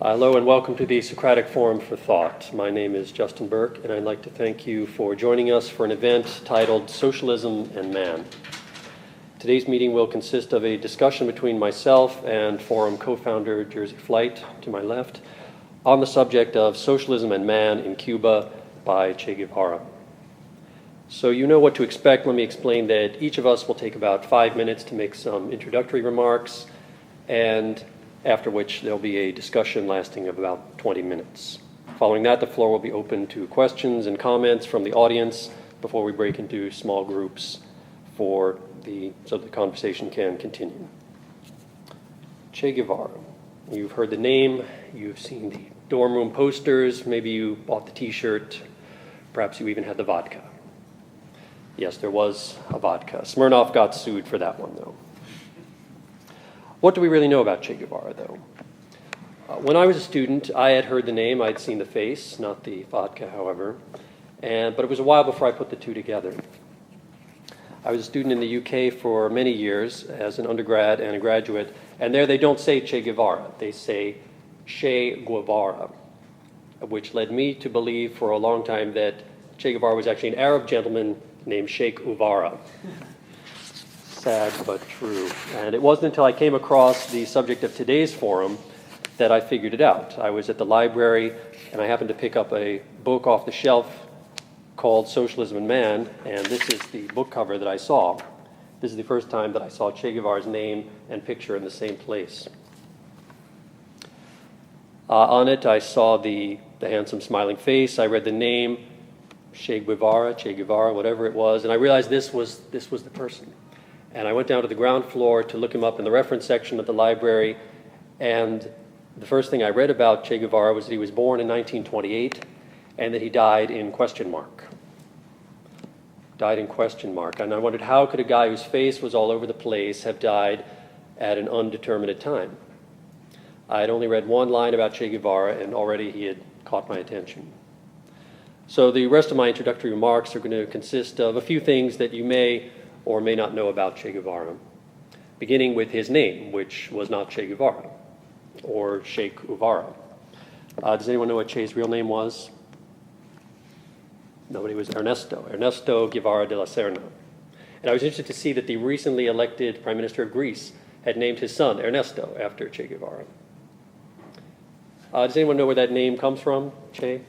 Hello and welcome to the Socratic Forum for Thought. My name is Justin Burke, and I'd like to thank you for joining us for an event titled Socialism and Man. Today's meeting will consist of a discussion between myself and forum co-founder Jersey Flight, to my left, on the subject of Socialism and Man in Cuba by Che Guevara. So you know what to expect. Let me explain that each of us will take about 5 minutes to make some introductory remarks, and after which there'll be a discussion lasting of about 20 minutes. Following that, the floor will be open to questions and comments from the audience before we break into small groups so the conversation can continue. Che Guevara. You've heard the name, you've seen the dorm room posters, maybe you bought the t-shirt, perhaps you even had the vodka. Yes, there was a vodka. Smirnoff got sued for that one, though. What do we really know about Che Guevara, though? When I was a student, I had heard the name, I'd seen the face, not the vodka, however, but it was a while before I put the two together. I was a student in the UK for many years as an undergrad and a graduate, and there they don't say Che Guevara, they say Che Guevara, which led me to believe for a long time that Che Guevara was actually an Arab gentleman named Sheikh Uvara. Sad but true. And it wasn't until I came across the subject of today's forum that I figured it out. I was at the library and I happened to pick up a book off the shelf called Socialism and Man, and this is the book cover that I saw. This is the first time that I saw Che Guevara's name and picture in the same place. On it I saw the handsome smiling face. I read the name, Che Guevara, whatever it was, and I realized this was the person. And I went down to the ground floor to look him up in the reference section of the library, and the first thing I read about Che Guevara was that he was born in 1928 and that he died in question mark. And I wondered, how could a guy whose face was all over the place have died at an undetermined time? I had only read one line about Che Guevara, and already he had caught my attention. So the rest of my introductory remarks are going to consist of a few things that you may or may not know about Che Guevara, beginning with his name, which was not Che Guevara, or Sheikh Uvara. Does anyone know what Che's real name was? Nobody. Was Ernesto Guevara de la Serna. And I was interested to see that the recently elected Prime Minister of Greece had named his son Ernesto after Che Guevara. Does anyone know where that name comes from, Che?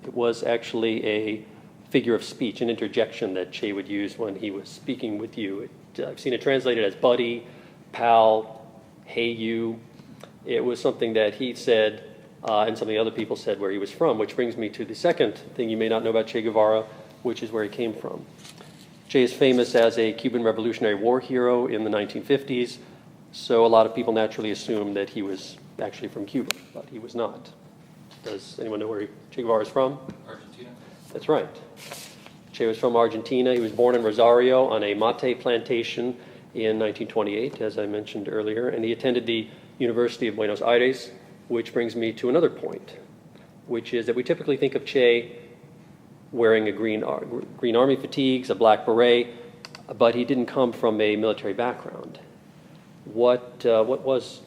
It was actually a figure of speech, an interjection that Che would use when he was speaking with you. I've seen it translated as buddy, pal, hey you. It was something that he said and something other people said where he was from, which brings me to the second thing you may not know about Che Guevara, which is where he came from. Che is famous as a Cuban Revolutionary War hero in the 1950s, so a lot of people naturally assume that he was actually from Cuba, but he was not. Does anyone know where Che Guevara is from? Argentina. That's right. Che was from Argentina. He was born in Rosario on a mate plantation in 1928, as I mentioned earlier, and he attended the University of Buenos Aires, which brings me to another point, which is that we typically think of Che wearing a green army fatigues, a black beret, but he didn't come from a military background. What was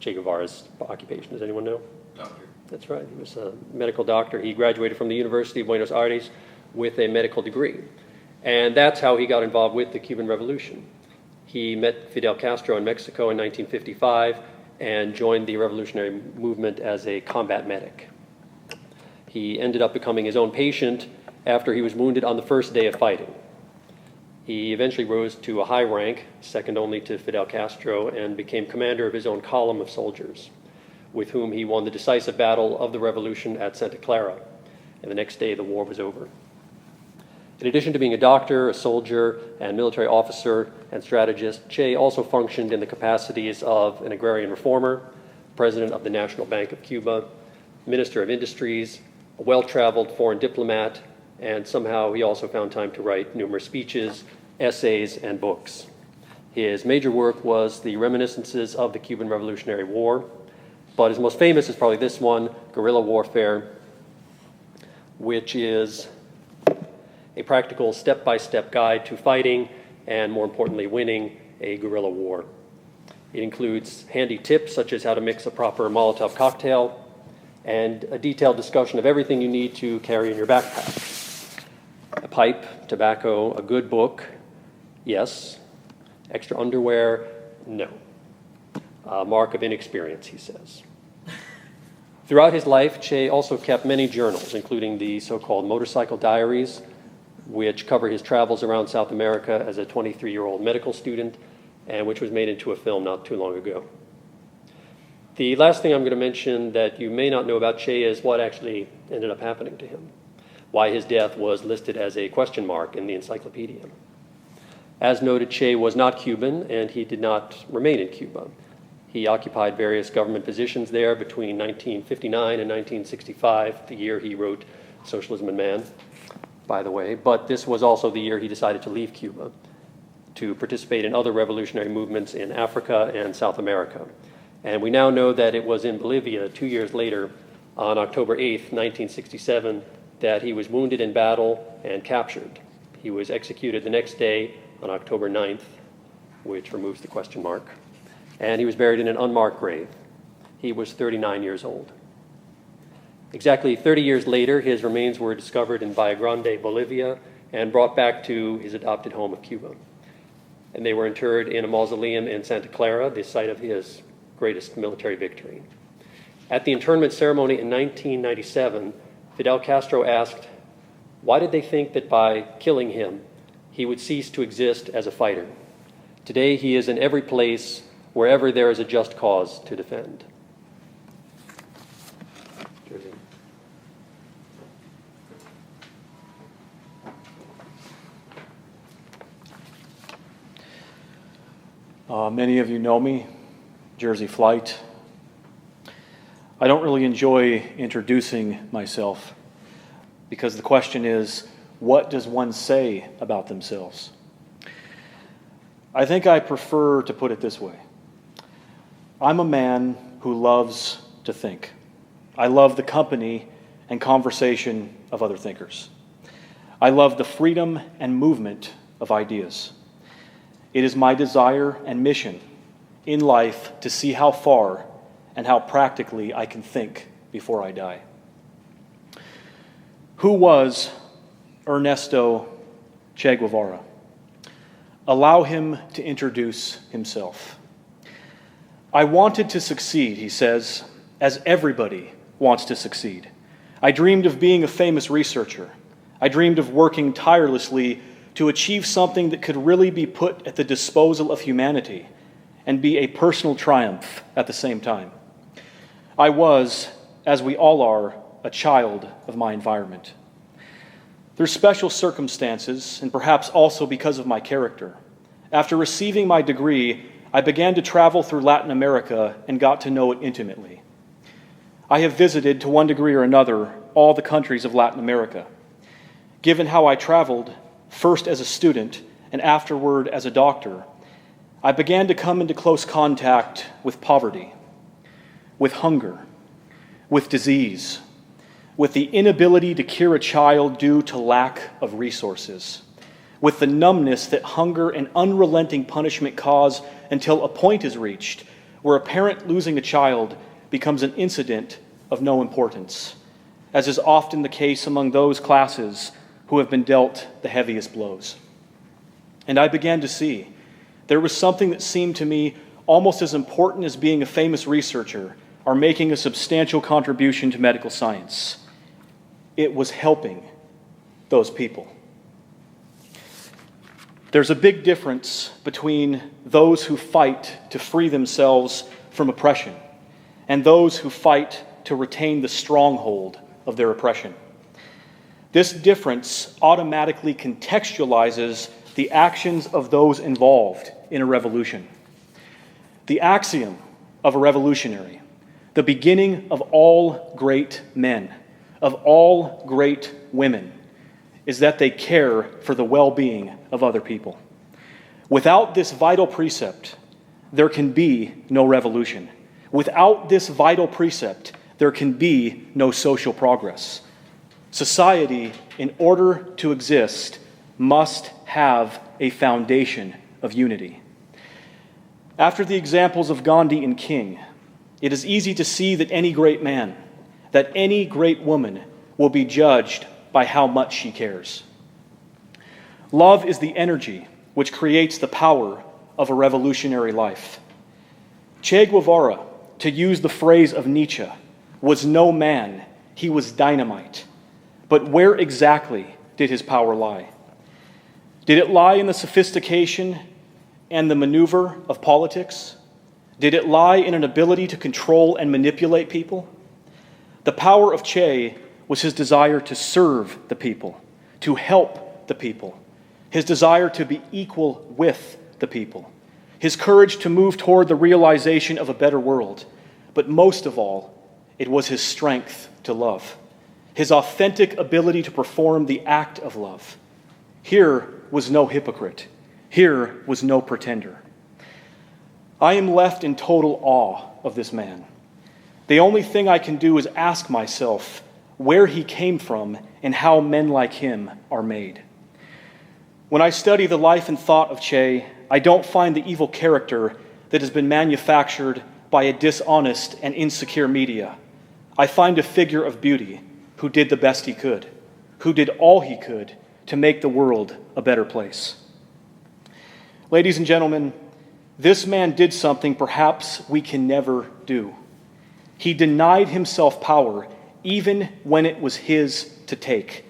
Che Guevara's occupation? Does anyone know? Doctor. That's right. He was a medical doctor. He graduated from the University of Buenos Aires with a medical degree. And that's how he got involved with the Cuban Revolution. He met Fidel Castro in Mexico in 1955 and joined the revolutionary movement as a combat medic. He ended up becoming his own patient after he was wounded on the first day of fighting. He eventually rose to a high rank, second only to Fidel Castro, and became commander of his own column of soldiers, with whom he won the decisive battle of the revolution at Santa Clara, and the next day the war was over. In addition to being a doctor, a soldier, and military officer and strategist, Che also functioned in the capacities of an agrarian reformer, president of the National Bank of Cuba, minister of industries, a well-traveled foreign diplomat, and somehow he also found time to write numerous speeches, essays, and books. His major work was the Reminiscences of the Cuban Revolutionary War, but his most famous is probably this one, Guerrilla Warfare, which is a practical step-by-step guide to fighting and, more importantly, winning a guerrilla war. It includes handy tips such as how to mix a proper Molotov cocktail and a detailed discussion of everything you need to carry in your backpack. A pipe, tobacco, a good book, yes. Extra underwear, no. A mark of inexperience, he says. Throughout his life, Che also kept many journals, including the so-called motorcycle diaries, which cover his travels around South America as a 23-year-old medical student, and which was made into a film not too long ago. The last thing I'm going to mention that you may not know about Che is what actually ended up happening to him, why his death was listed as a question mark in the encyclopedia. As noted, Che was not Cuban, and he did not remain in Cuba. He occupied various government positions there between 1959 and 1965, the year he wrote Socialism and Man, by the way. But this was also the year he decided to leave Cuba to participate in other revolutionary movements in Africa and South America. And we now know that it was in Bolivia 2 years later, on October 8th, 1967, that he was wounded in battle and captured. He was executed the next day on October 9th, which removes the question mark. And he was buried in an unmarked grave. He was 39 years old. Exactly 30 years later, his remains were discovered in Valle Grande, Bolivia, and brought back to his adopted home of Cuba. And they were interred in a mausoleum in Santa Clara, the site of his greatest military victory. At the internment ceremony in 1997, Fidel Castro asked, why did they think that by killing him, he would cease to exist as a fighter? Today, he is in every place wherever there is a just cause to defend. Many of you know me, Jersey Flight. I don't really enjoy introducing myself because the question is, what does one say about themselves? I think I prefer to put it this way. I'm a man who loves to think. I love the company and conversation of other thinkers. I love the freedom and movement of ideas. It is my desire and mission in life to see how far and how practically I can think before I die. Who was Ernesto Che Guevara? Allow him to introduce himself. I wanted to succeed, he says, as everybody wants to succeed. I dreamed of being a famous researcher. I dreamed of working tirelessly to achieve something that could really be put at the disposal of humanity and be a personal triumph at the same time. I was, as we all are, a child of my environment. Through special circumstances, and perhaps also because of my character, after receiving my degree, I began to travel through Latin America and got to know it intimately. I have visited, to one degree or another, all the countries of Latin America. Given how I traveled, first as a student and afterward as a doctor, I began to come into close contact with poverty, with hunger, with disease, with the inability to cure a child due to lack of resources, with the numbness that hunger and unrelenting punishment cause until a point is reached where a parent losing a child becomes an incident of no importance, as is often the case among those classes who have been dealt the heaviest blows. And I began to see there was something that seemed to me almost as important as being a famous researcher or making a substantial contribution to medical science. It was helping those people. There's a big difference between those who fight to free themselves from oppression and those who fight to retain the stronghold of their oppression. This difference automatically contextualizes the actions of those involved in a revolution. The axiom of a revolutionary, the beginning of all great men, of all great women, is that they care for the well-being of other people. Without this vital precept, there can be no revolution. Without this vital precept, there can be no social progress. Society, in order to exist, must have a foundation of unity. After the examples of Gandhi and King, it is easy to see that any great man, that any great woman will be judged by how much she cares. Love is the energy which creates the power of a revolutionary life. Che Guevara, to use the phrase of Nietzsche, was no man, he was dynamite. But where exactly did his power lie? Did it lie in the sophistication and the maneuver of politics? Did it lie in an ability to control and manipulate people? The power of Che was his desire to serve the people, to help the people, his desire to be equal with the people, his courage to move toward the realization of a better world. But most of all, it was his strength to love, his authentic ability to perform the act of love. Here was no hypocrite. Here was no pretender. I am left in total awe of this man. The only thing I can do is ask myself where he came from and how men like him are made. When I study the life and thought of Che, I don't find the evil character that has been manufactured by a dishonest and insecure media. I find a figure of beauty who did the best he could, who did all he could to make the world a better place. Ladies and gentlemen, this man did something perhaps we can never do. He denied himself power even when it was his to take.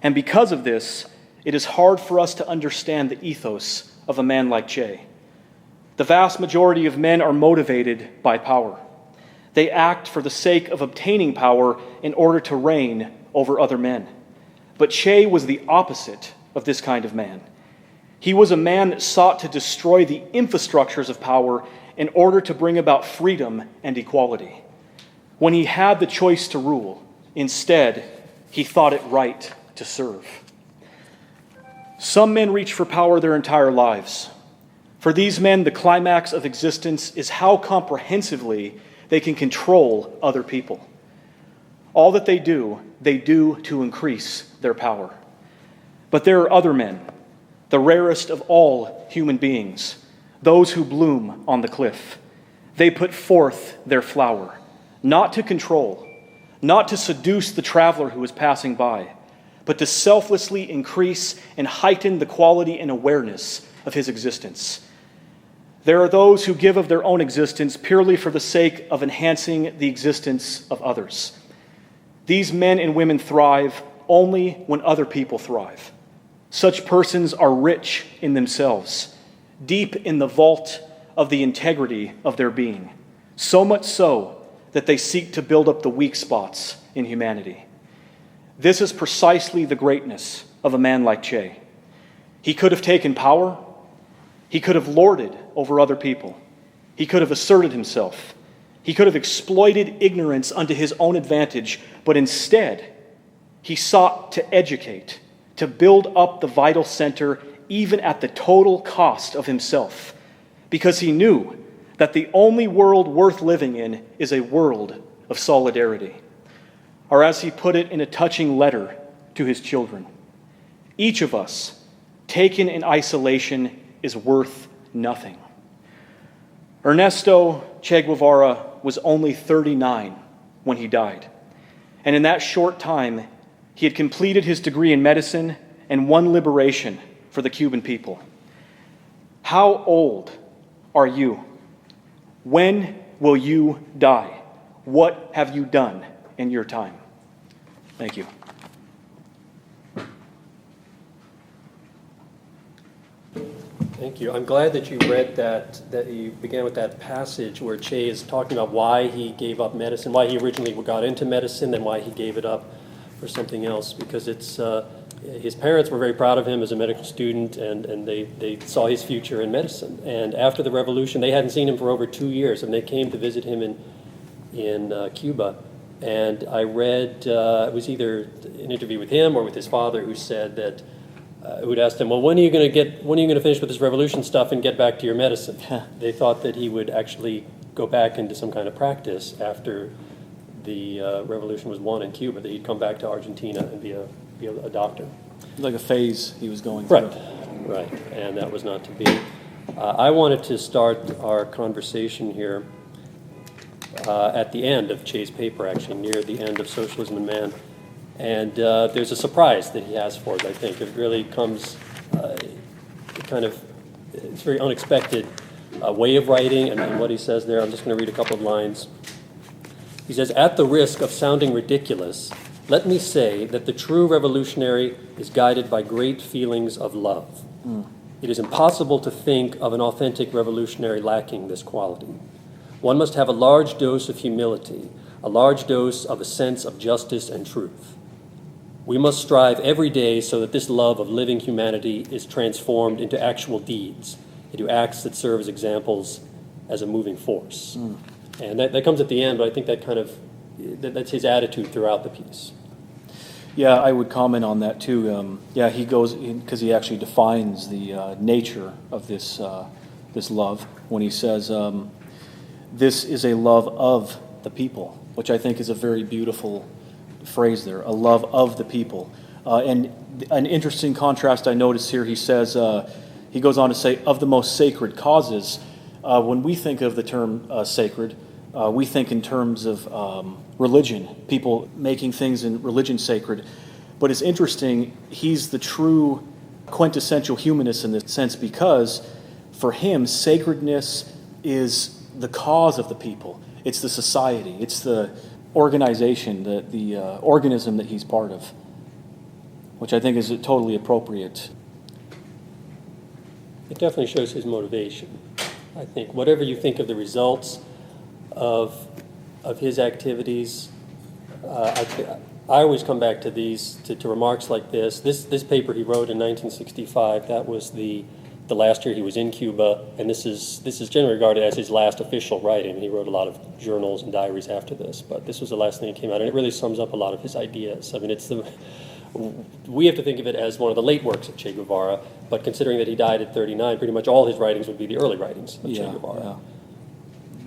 And because of this, it is hard for us to understand the ethos of a man like Che. The vast majority of men are motivated by power. They act for the sake of obtaining power in order to reign over other men. But Che was the opposite of this kind of man. He was a man that sought to destroy the infrastructures of power in order to bring about freedom and equality. When he had the choice to rule, instead, he thought it right to serve. Some men reach for power their entire lives. For these men, the climax of existence is how comprehensively they can control other people. All that they do to increase their power. But there are other men, the rarest of all human beings, those who bloom on the cliff. They put forth their flower, not to control, not to seduce the traveler who is passing by, but to selflessly increase and heighten the quality and awareness of his existence. There are those who give of their own existence purely for the sake of enhancing the existence of others. These men and women thrive only when other people thrive. Such persons are rich in themselves, deep in the vault of the integrity of their being, so much so that they seek to build up the weak spots in humanity. This is precisely the greatness of a man like Che. He could have taken power. He could have lorded over other people. He could have asserted himself. He could have exploited ignorance unto his own advantage, but instead, he sought to educate, to build up the vital center even at the total cost of himself, because he knew that the only world worth living in is a world of solidarity. Or as he put it in a touching letter to his children, each of us, taken in isolation, is worth nothing. Ernesto Che Guevara was only 39 when he died. And in that short time, he had completed his degree in medicine and won liberation for the Cuban people. How old are you? When will you die? What have you done in your time? Thank you. Thank you. I'm glad that you read that you began with that passage where Che is talking about why he gave up medicine, why he originally got into medicine, and why he gave it up for something else, because it's his parents were very proud of him as a medical student, and they saw his future in medicine. And after the revolution, they hadn't seen him for over 2 years, and they came to visit him in Cuba. And I read, it was either an interview with him or with his father, who said that, who'd asked him, well, when are you going to finish with this revolution stuff and get back to your medicine? They thought that he would actually go back into some kind of practice after the revolution was won in Cuba, that he'd come back to Argentina and be a doctor. Like a phase he was going through. Right, and that was not to be. I wanted to start our conversation here at the end of Che's paper, actually, near the end of Socialism and Man. And there's a surprise that he has for us, I think. It really comes it's very unexpected way of writing and what he says there. I'm just going to read a couple of lines. He says, "At the risk of sounding ridiculous, let me say that the true revolutionary is guided by great feelings of love. It is impossible to think of an authentic revolutionary lacking this quality. One must have a large dose of humility, a large dose of a sense of justice and truth. We must strive every day so that this love of living humanity is transformed into actual deeds, into acts that serve as examples as a moving force." And that comes at the end, but I think that's his attitude throughout the piece. Yeah, I would comment on that too. He goes, because he actually defines the nature of this love when he says, this is a love of the people, which I think is a very beautiful phrase there, a love of the people. And an interesting contrast I notice here, he says, he goes on to say, of the most sacred causes. When we think of the term sacred, we think in terms of religion, people making things in religion sacred. But it's interesting, he's the true quintessential humanist in this sense, because for him, sacredness is the cause of the people. It's the society. It's the organization, the organism that he's part of, which I think is totally appropriate. It definitely shows his motivation. I think whatever you think of the results of his activities, I always come back to these, to remarks like this. This paper he wrote in 1965, that was the last year he was in Cuba, and this is generally regarded as his last official writing. He wrote a lot of journals and diaries after this, but this was the last thing that came out, and it really sums up a lot of his ideas. I mean, we have to think of it as one of the late works of Che Guevara, but considering that he died at 39, pretty much all his writings would be the early writings of Che Guevara. Yeah.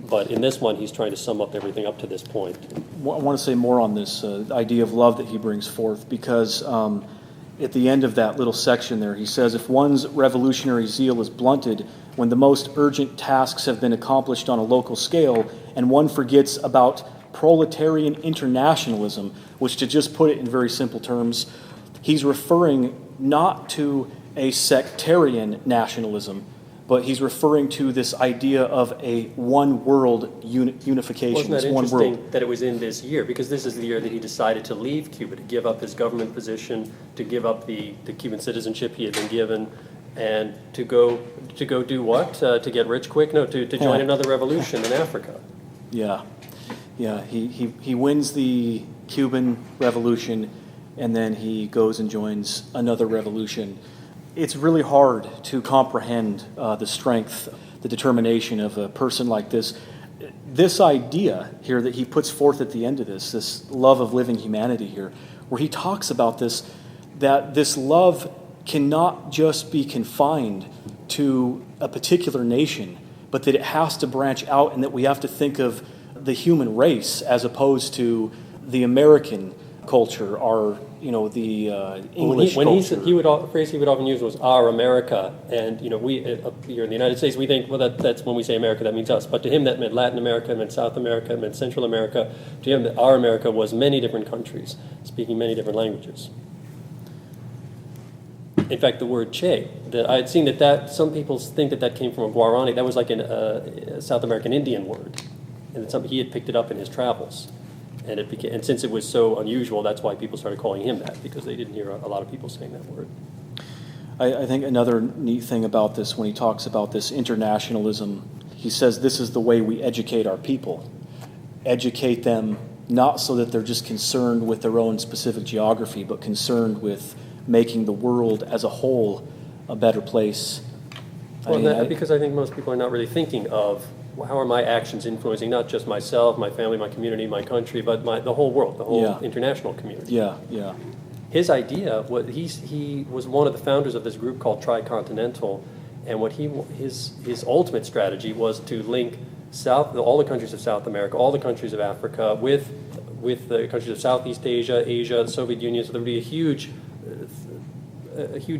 But in this one, he's trying to sum up everything up to this point. I want to say more on this idea of love that he brings forth, because at the end of that little section there, he says, if one's revolutionary zeal is blunted when the most urgent tasks have been accomplished on a local scale, and one forgets about proletarian internationalism, which, to just put it in very simple terms, he's referring not to a sectarian nationalism, but he's referring to this idea of a one world unification. Wasn't that interesting that it was in this year? Because this is the year that he decided to leave Cuba, to give up his government position, to give up the Cuban citizenship he had been given, and to go do what? To get rich quick? No, to join another revolution in Africa. Yeah. He wins the Cuban Revolution, and then he goes and joins another revolution. It's really hard to comprehend the strength, the determination of a person like this. This idea here that he puts forth at the end of this love of living humanity here, where he talks about this, that this love cannot just be confined to a particular nation, but that it has to branch out, and that we have to think of the human race as opposed to the American culture, or the English culture. The phrase he would often use was "our America," and we here in the United States we think, well, that's when we say America, that means us. But to him, that meant Latin America, it meant South America, it meant Central America. To him, our America was many different countries speaking many different languages. In fact, the word Che, that I had seen that some people think that came from a Guarani. That was like a South American Indian word, and it's something he had picked it up in his travels. And since it was so unusual, that's why people started calling him that, because they didn't hear a lot of people saying that word. I think another neat thing about this, when he talks about this internationalism, he says this is the way we educate our people. Educate them not so that they're just concerned with their own specific geography, but concerned with making the world as a whole a better place. Because I think most people are not really thinking of, how are my actions influencing not just myself, my family, my community, my country, but the whole world, the whole international community. Yeah. His idea, he was one of the founders of this group called Tricontinental, and his ultimate strategy was to link all the countries of South America, all the countries of Africa, with the countries of Southeast Asia, the Soviet Union. So there would be a huge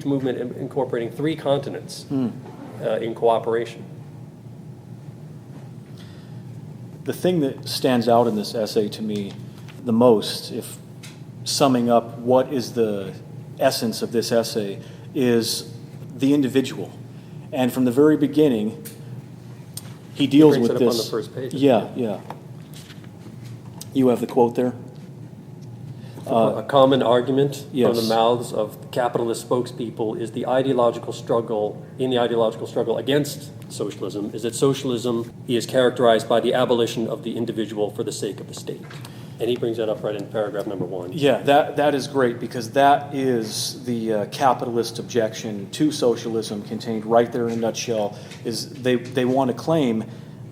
movement incorporating 3 continents. in cooperation. The thing that stands out in this essay to me the most, if summing up what is the essence of this essay, is the individual. And from the very beginning, he deals He brings with it up this. on the first page. Yeah. You have the quote there? A common argument Yes. from the mouths of capitalist spokespeople is the ideological struggle against socialism is that socialism is characterized by the abolition of the individual for the sake of the state. And he brings that up right in paragraph number 1. Yeah, that is great, because that is the capitalist objection to socialism contained right there in a nutshell. Is they want to claim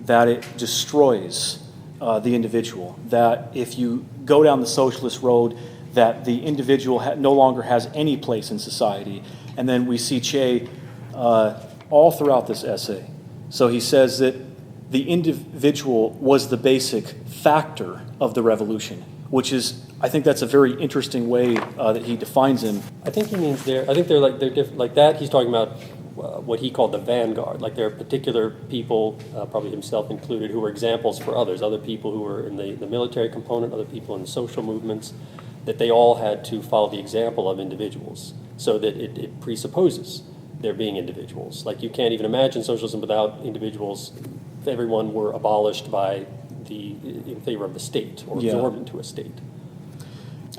that it destroys the individual, that if you go down the socialist road, that the individual no longer has any place in society. And then we see Che all throughout this essay. So he says that the individual was the basic factor of the revolution, which is, I think that's a very interesting way that he defines him. I think he means they're different. Like that, he's talking about what he called the vanguard. Like there are particular people, probably himself included, who were examples for others. Other people who were in the military component, other people in the social movements, that they all had to follow the example of individuals, so that it presupposes there being individuals. Like you can't even imagine socialism without individuals. If everyone were abolished in favor of the state or absorbed into a state.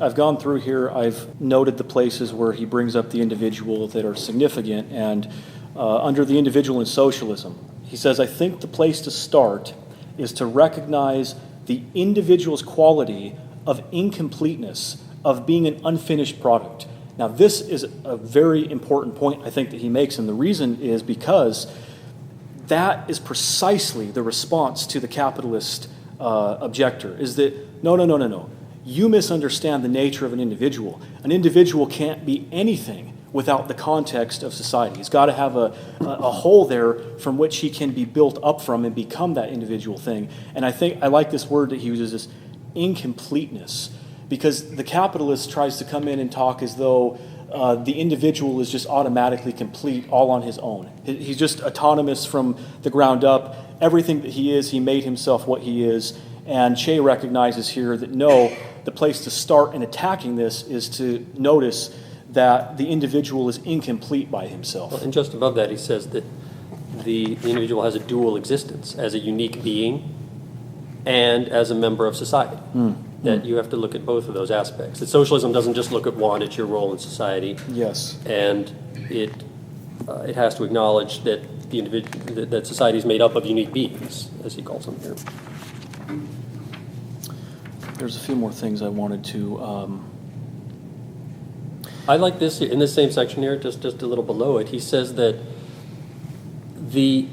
I've gone through here, I've noted the places where he brings up the individual that are significant, and under the individual in socialism, he says, I think the place to start is to recognize the individual's quality of incompleteness, of being an unfinished product. Now, this is a very important point, I think, that he makes, and the reason is because that is precisely the response to the capitalist objector, is that, no. You misunderstand the nature of an individual. An individual can't be anything without the context of society. He's got to have a whole there from which he can be built up from and become that individual thing. And I think I like this word that he uses, this incompleteness, because the capitalist tries to come in and talk as though the individual is just automatically complete all on his own. He's just autonomous from the ground up. Everything that he is, he made himself what he is. And Che recognizes here that no, the place to start in attacking this is to notice that the individual is incomplete by himself. Well, and just above that, he says that the individual has a dual existence as a unique being and as a member of society. That you have to look at both of those aspects. That socialism doesn't just look at one, it's your role in society. Yes. And it has to acknowledge that the individual, that society is made up of unique beings, as he calls them here. There's a few more things I wanted to... I like this, in this same section here, just a little below it, he says that the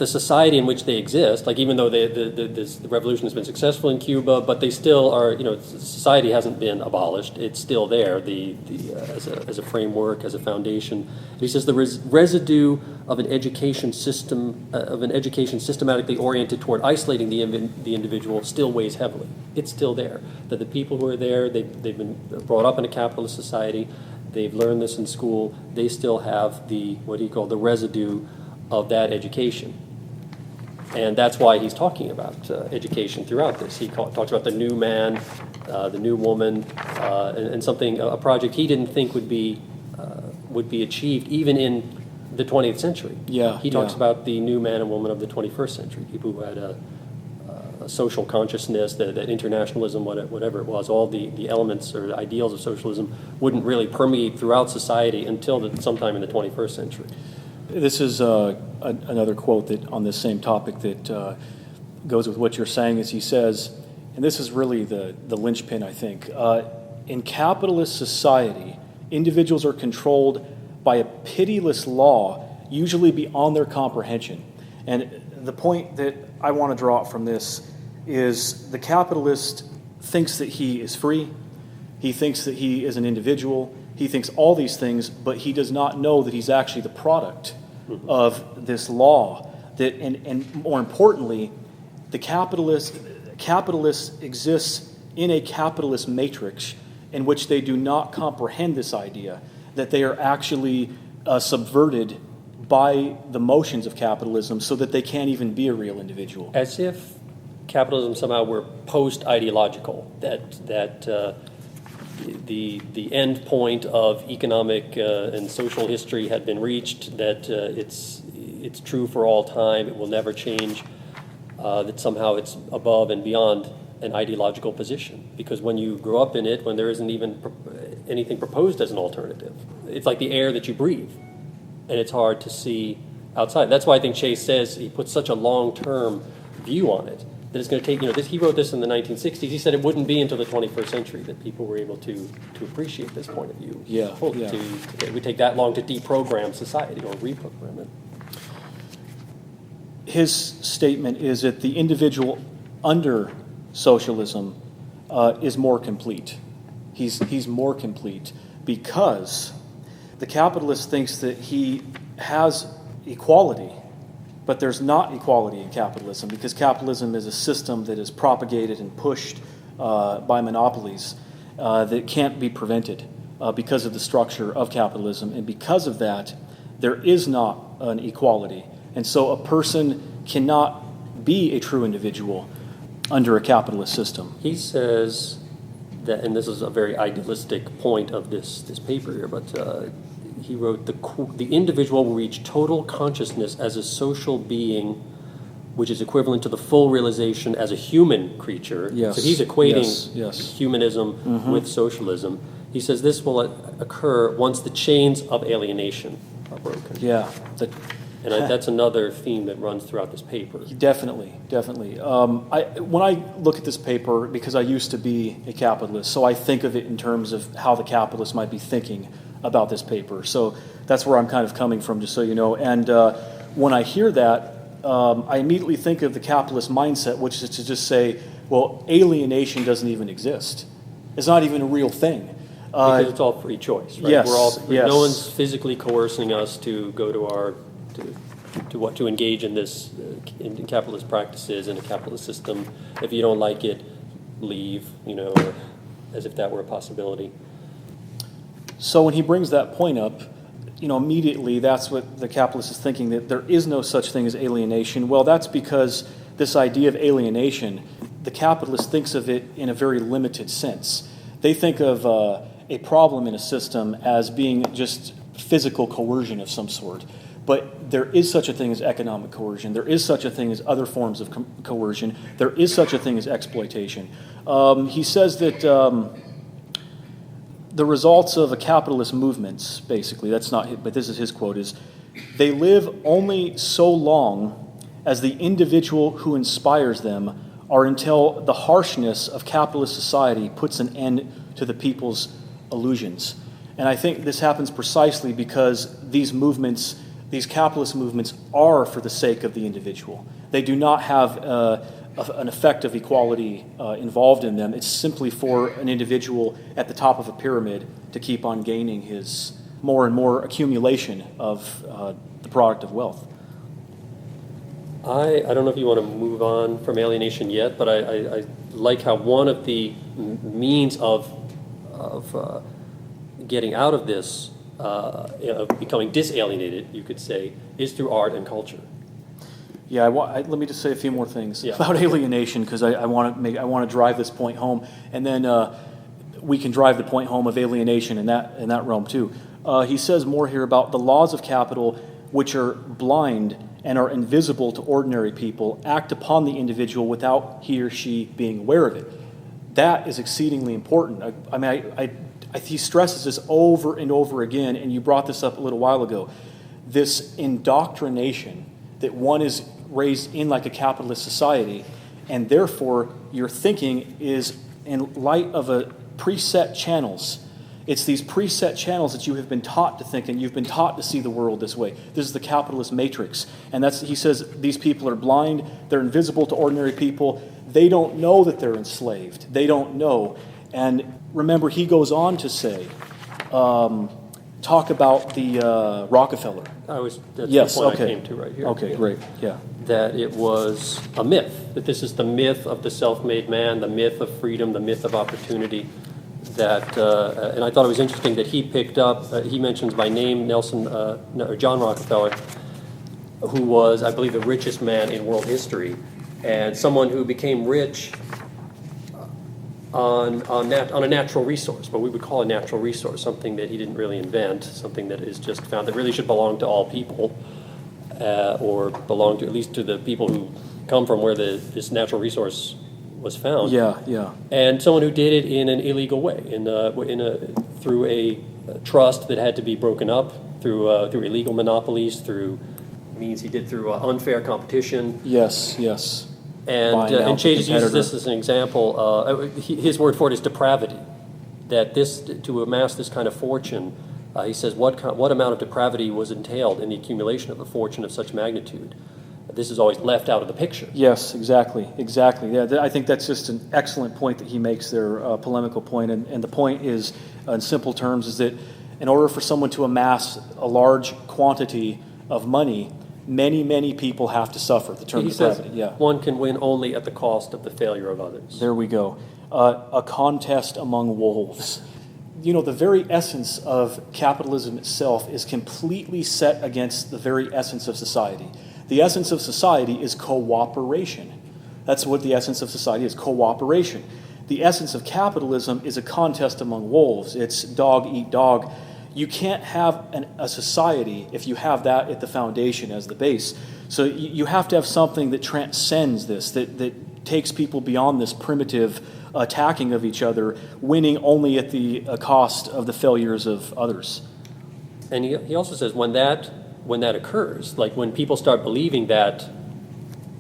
society in which they exist, like even though the revolution has been successful in Cuba, but they still are, society hasn't been abolished. It's still there, as a framework, as a foundation. And he says the residue of an education systematically oriented toward isolating the individual still weighs heavily. It's still there. That the people who are there, they've been brought up in a capitalist society. They've learned this in school. They still have what he called the residue of that education. And that's why he's talking about education throughout this. He talks about the new man, the new woman, and a project he didn't think would be achieved even in the 20th century. He talks about the new man and woman of the 21st century, people who had a social consciousness, that internationalism, whatever it was, all the elements or the ideals of socialism wouldn't really permeate throughout society until sometime in the 21st century. This is another quote that on this same topic that goes with what you're saying, is he says, and this is really the linchpin, I think, in capitalist society, individuals are controlled by a pitiless law, usually beyond their comprehension. And the point that I want to draw out from this is the capitalist thinks that he is free, he thinks that he is an individual, he thinks all these things, but he does not know that he's actually the product of this law. And more importantly, the capitalist exists in a capitalist matrix in which they do not comprehend this idea that they are actually subverted by the motions of capitalism so that they can't even be a real individual. As if capitalism somehow were post-ideological, that the end point of economic and social history had been reached, that it's true for all time, it will never change, that somehow it's above and beyond an ideological position. Because when you grow up in it, when there isn't even anything proposed as an alternative, it's like the air that you breathe, and it's hard to see outside. That's why I think Che says he puts such a long-term view on it, that it's going to take, he wrote this in the 1960s. He said it wouldn't be until the 21st century that people were able to appreciate this point of view. Yeah, fully. yeah. It would take that long to deprogram society or reprogram it. His statement is that the individual under socialism is more complete. He's more complete because the capitalist thinks that he has equality, but there's not equality in capitalism, because capitalism is a system that is propagated and pushed by monopolies that can't be prevented because of the structure of capitalism. And because of that, there is not an equality. And so a person cannot be a true individual under a capitalist system. He says that, and this is a very idealistic point of this paper here, but he wrote, the individual will reach total consciousness as a social being, which is equivalent to the full realization as a human creature. Yes. So he's equating Yes. humanism with socialism. He says this will occur once the chains of alienation are broken. Yeah. And that's another theme that runs throughout this paper. Definitely. When I look at this paper, because I used to be a capitalist, so I think of it in terms of how the capitalists might be thinking about this paper. So that's where I'm kind of coming from, just so you know. And when I hear that, I immediately think of the capitalist mindset, which is to just say, well, alienation doesn't even exist. It's not even a real thing. Because it's all free choice, right? Yes, We're all, yes. No one's physically coercing us to go to our to engage in this in capitalist practices in a capitalist system. If you don't like it, leave. As if that were a possibility. So when he brings that point up, immediately that's what the capitalist is thinking, that there is no such thing as alienation. Well, that's because this idea of alienation, the capitalist thinks of it in a very limited sense. They think of a problem in a system as being just physical coercion of some sort. But there is such a thing as economic coercion. There is such a thing as other forms of coercion. There is such a thing as exploitation. He says that the results of a capitalist movements, basically, that's not, but this is his quote, is they live only so long as the individual who inspires them, or until the harshness of capitalist society puts an end to the people's illusions. And I think this happens precisely because these movements, these capitalist movements, are for the sake of the individual. They do not have an effect of equality involved in them. It's simply for an individual at the top of a pyramid to keep on gaining his more and more accumulation of the product of wealth. I don't know if you want to move on from alienation yet, but I like how one of the means of getting out of this, of becoming disalienated, you could say, is through art and culture. Yeah, let me just say a few more things about alienation, because I want to drive this point home, and then we can drive the point home of alienation in that realm too. He says more here about the laws of capital, which are blind and are invisible to ordinary people, act upon the individual without he or she being aware of it. That is exceedingly important. He stresses this over and over again, and you brought this up a little while ago. This indoctrination that one is raised in like a capitalist society, and therefore your thinking is in light of a preset channels. It's these preset channels that you have been taught to think, and you've been taught to see the world this way. This is the capitalist matrix. And he says these people are blind, they're invisible to ordinary people. They don't know that they're enslaved. They don't know. And remember, he goes on to say, talk about the Rockefeller. That's yes, the point okay. I came to right here. Okay, great, yeah. That it was a myth, that this is the myth of the self-made man, the myth of freedom, the myth of opportunity, and I thought it was interesting that he picked up, he mentions by name John Rockefeller, who was, I believe, the richest man in world history, and someone who became rich on a natural resource, what we would call a natural resource, something that he didn't really invent, something that is just found that really should belong to all people, or belong to at least to the people who come from where this natural resource was found. Yeah. And someone who did it in an illegal way, through a trust that had to be broken up, through illegal monopolies, through means he did through unfair competition. Yes. And Che just uses this as an example. His word for it is depravity. That to amass this kind of fortune, he says, what amount of depravity was entailed in the accumulation of a fortune of such magnitude? This is always left out of the picture. Yes, exactly. Yeah, I think that's just an excellent point that he makes there, a polemical point. And the point is, in simple terms, is that in order for someone to amass a large quantity of money, many people have to suffer. The term depravity. Yeah. One can win only at the cost of the failure of others. There we go. A contest among wolves. The very essence of capitalism itself is completely set against the very essence of society. The essence of society is cooperation. That's what the essence of society is, cooperation. The essence of capitalism is a contest among wolves. It's dog eat dog. You can't have a society if you have that at the foundation as the base. So you have to have something that transcends this, that takes people beyond this primitive attacking of each other, winning only at the cost of the failures of others. And he also says when that occurs, like when people start believing that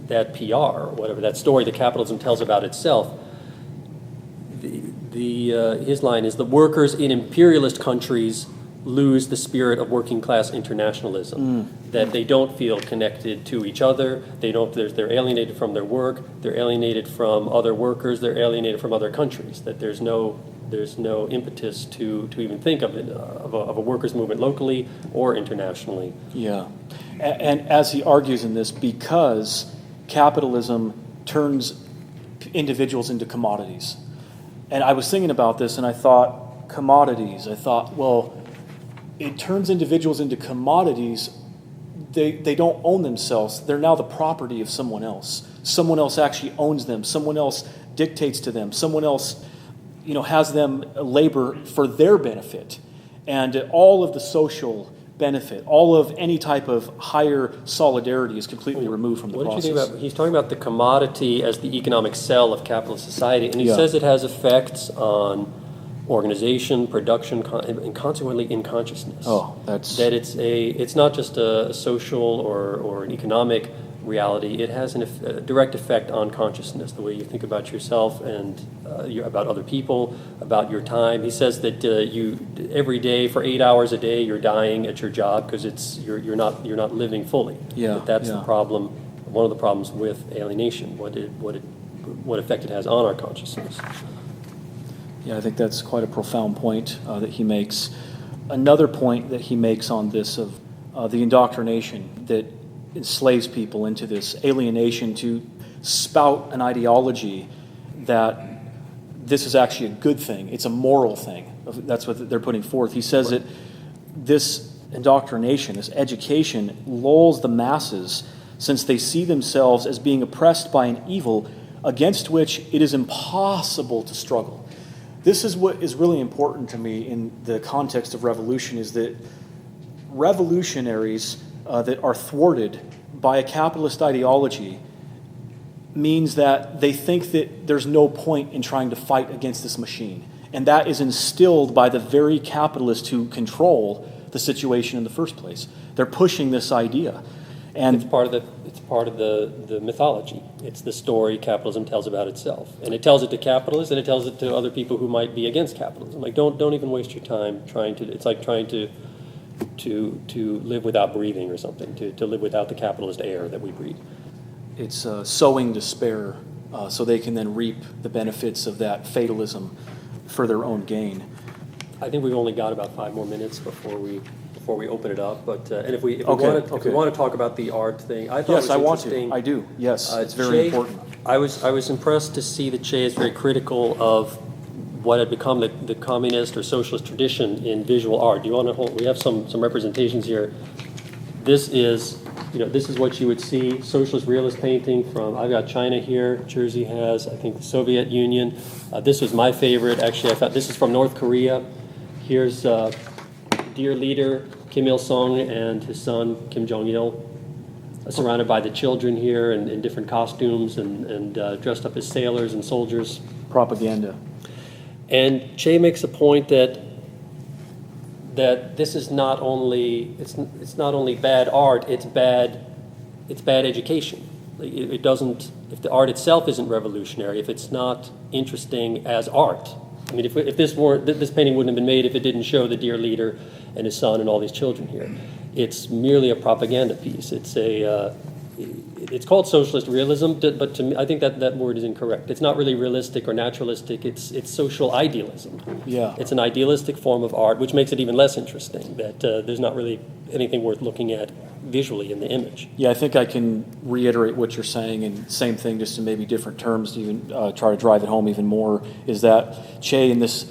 PR or whatever, that story that capitalism tells about itself, his line is the workers in imperialist countries lose the spirit of working class internationalism. That they don't feel connected to each other. They're alienated from their work. They're alienated from other workers. They're alienated from other countries. That there's no impetus to even think of a workers' movement locally or internationally. Yeah, and as he argues in this, because capitalism turns individuals into commodities. And I was thinking about this, and I thought, commodities. I thought, well, it turns individuals into commodities. They don't own themselves. They're now the property of someone else. Someone else actually owns them. Someone else dictates to them. Someone else has them labor for their benefit. And all of the social benefit, all of any type of higher solidarity is completely removed from the process. What did you think about, he's talking about the commodity as the economic cell of capitalist society, and he says it has effects on organization, production, and consequently in consciousness. That it's not just a social or an economic reality. It has a direct effect on consciousness, the way you think about yourself and about other people, about your time. He says that you every day for 8 hours a day you're dying at your job because you're not living fully. That's the problem. One of the problems with alienation. What effect it has on our consciousness. Yeah, I think that's quite a profound point that he makes. Another point that he makes on this of the indoctrination that enslaves people into this alienation to spout an ideology that this is actually a good thing. It's a moral thing. That's what they're putting forth. He says that this indoctrination, this education, lulls the masses since they see themselves as being oppressed by an evil against which it is impossible to struggle. This is what is really important to me in the context of revolution, is that revolutionaries that are thwarted by a capitalist ideology means that they think that there's no point in trying to fight against this machine. And that is instilled by the very capitalists who control the situation in the first place. They're pushing this idea. And it's part of the mythology. It's the story capitalism tells about itself. And it tells it to capitalists, and it tells it to other people who might be against capitalism. Like, don't even waste your time it's like trying to live without breathing or something, to live without the capitalist air that we breathe. It's sowing despair so they can then reap the benefits of that fatalism for their own gain. I think we've only got about 5 more minutes before we open it up. But and if we want to talk about the art thing, I thought yes, it was I want interesting. to. I do. Yes, it's very important. I was impressed to see that Che is very critical of what had become the communist or socialist tradition in visual art. Do you want to hold? We have some representations here. This is, this is what you would see, socialist realist painting from, I've got China here, Jersey has, I think, the Soviet Union. This was my favorite, actually. I thought this is from North Korea. Here's dear leader Kim Il-sung and his son Kim Jong-il, surrounded by the children here in different costumes and dressed up as sailors and soldiers. Propaganda. And Che makes a point that this is not only it's not only bad art, it's bad education. It doesn't, if the art itself isn't revolutionary, if it's not interesting as art. I mean, if this painting wouldn't have been made if it didn't show the dear leader and his son and all these children here. It's merely a propaganda piece. It's called socialist realism, but to me, I think that word is incorrect. It's not really realistic or naturalistic. It's social idealism. Yeah. It's an idealistic form of art, which makes it even less interesting. That there's not really anything worth looking at visually in the image. Yeah, I think I can reiterate what you're saying, and same thing, just in maybe different terms to even try to drive it home even more, is that Che in this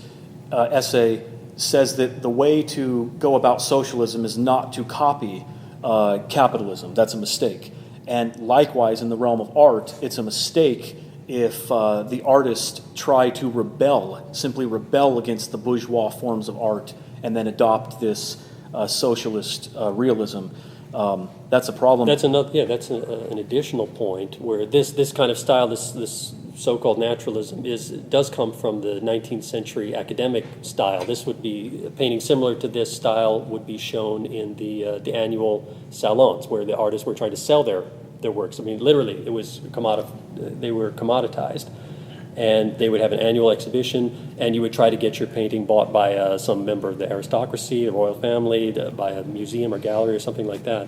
essay says that the way to go about socialism is not to copy capitalism. That's a mistake. And likewise, in the realm of art, it's a mistake if the artists try to simply rebel against the bourgeois forms of art and then adopt this socialist realism. That's a problem. That's another. Yeah, that's an additional point where this kind of style, this so-called naturalism, does come from the 19th century academic style. This would be a painting similar to this style would be shown in the annual salons where the artists were trying to sell their works. I mean, literally, they were commoditized. And they would have an annual exhibition, and you would try to get your painting bought by some member of the aristocracy, the royal family, by a museum or gallery or something like that.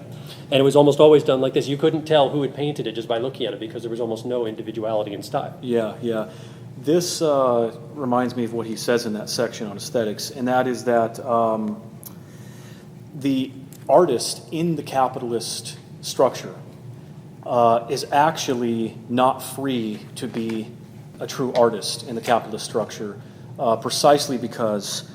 And it was almost always done like this. You couldn't tell who had painted it just by looking at it because there was almost no individuality in style. Yeah. This reminds me of what he says in that section on aesthetics, and that is that the artist in the capitalist structure is actually not free to be a true artist in the capitalist structure, precisely because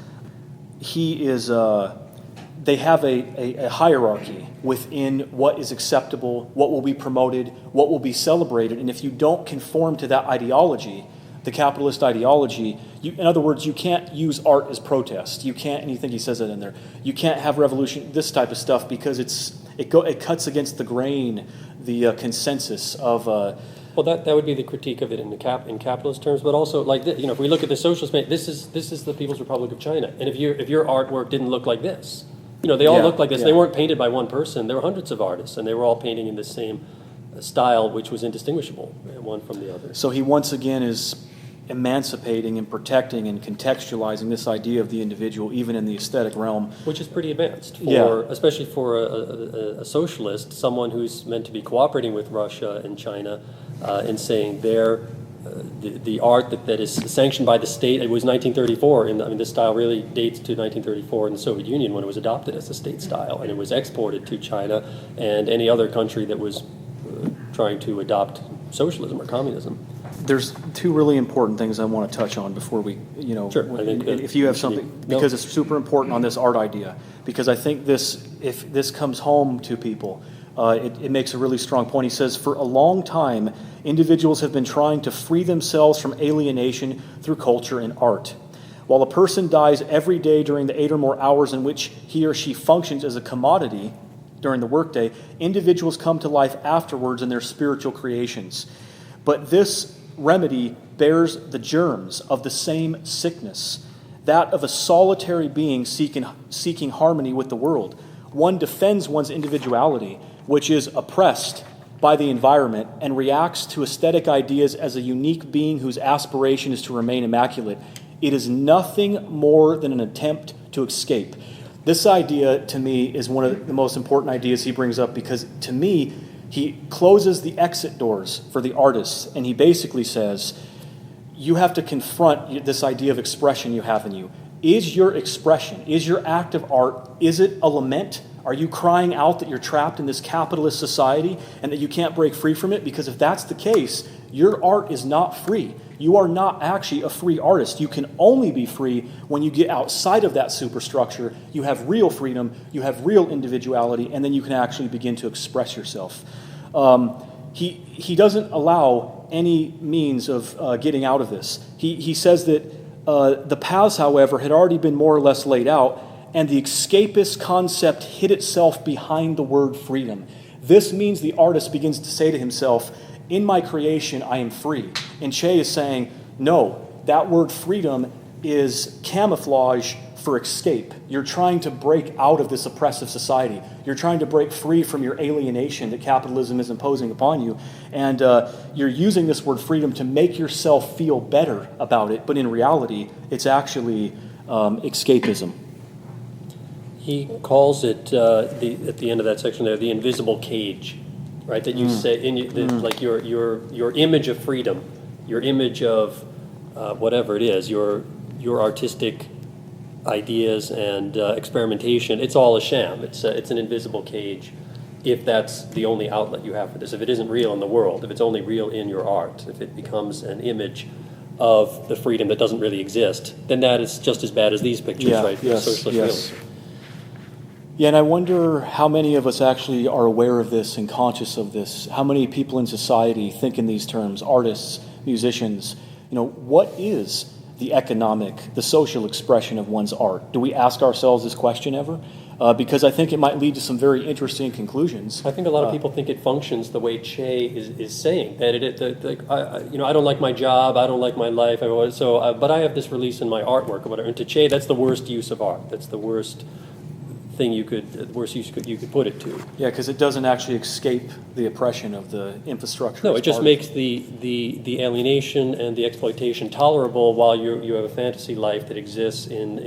they have a hierarchy within what is acceptable, what will be promoted, what will be celebrated, and if you don't conform to that ideology, the capitalist ideology, in other words, you can't use art as protest. You can't, and you think he says that in there, you can't have revolution, this type of stuff, because it cuts against the grain, the consensus of. Well, that would be the critique of it in capitalist terms, but also like this, if we look at the socialist, this is the People's Republic of China, and if your artwork didn't look like this, they all looked like this. Yeah. They weren't painted by one person. There were hundreds of artists, and they were all painting in the same style, which was indistinguishable one from the other. So he once again is emancipating and protecting and contextualizing this idea of the individual, even in the aesthetic realm, which is pretty advanced, Yeah. especially for a socialist, someone who's meant to be cooperating with Russia and China, and saying the art that is sanctioned by the state. It was 1934, and this style really dates to 1934 in the Soviet Union when it was adopted as a state style, and it was exported to China and any other country that was trying to adopt socialism or communism. There's two really important things I want to touch on before we, Sure. I think if you have something, because it's super important on this art idea, because I think if this comes home to people, it makes a really strong point. He says, for a long time, individuals have been trying to free themselves from alienation through culture and art. While a person dies every day during the 8 or more hours in which he or she functions as a commodity during the workday, individuals come to life afterwards in their spiritual creations. But this remedy bears the germs of the same sickness, that of a solitary being seeking harmony with the world. One defends one's individuality, which is oppressed by the environment, and reacts to aesthetic ideas as a unique being whose aspiration is to remain immaculate. It is nothing more than an attempt to escape. This idea, to me, is one of the most important ideas he brings up, because, to me, he closes the exit doors for the artists, and he basically says, you have to confront this idea of expression you have in you. Is your expression, is your act of art, is it a lament? Are you crying out that you're trapped in this capitalist society and that you can't break free from it? Because if that's the case, your art is not free. you are not actually a free artist. You can only be free when you get outside of that superstructure. You have real freedom, you have real individuality, and then you can actually begin to express yourself. He doesn't allow any means of getting out of this. He says that the paths, however, had already been more or less laid out, and the escapist concept hid itself behind the word freedom. This means the artist begins to say to himself, in my creation, I am free. And Che is saying, no, that word freedom is camouflage for escape. You're trying to break out of this oppressive society. You're trying to break free from your alienation that capitalism is imposing upon you. And you're using this word freedom to make yourself feel better about it. But in reality, it's actually escapism. He calls it, at the end of that section there, the invisible cage, right? That you say, like your image of freedom, your image of whatever it is, your artistic ideas and experimentation, it's all a sham. It's an invisible cage if that's the only outlet you have for this. If it isn't real in the world, if it's only real in your art, if it becomes an image of the freedom that doesn't really exist, then that is just as bad as these pictures, right? Socialist realism. Yeah, and I wonder how many of us actually are aware of this and conscious of this. How many people in society think in these terms, artists, musicians, what is the economic, the social expression of one's art? Do we ask ourselves this question ever? Because I think it might lead to some very interesting conclusions. I think a lot of people think it functions the way Che is saying, that I don't like my job, I don't like my life, but I have this release in my artwork or whatever. And to Che, that's the worst use of art. That's the worst thing you could put it to. Yeah, because it doesn't actually escape the oppression of the infrastructure. No, it just makes the alienation and the exploitation tolerable while you have a fantasy life that exists in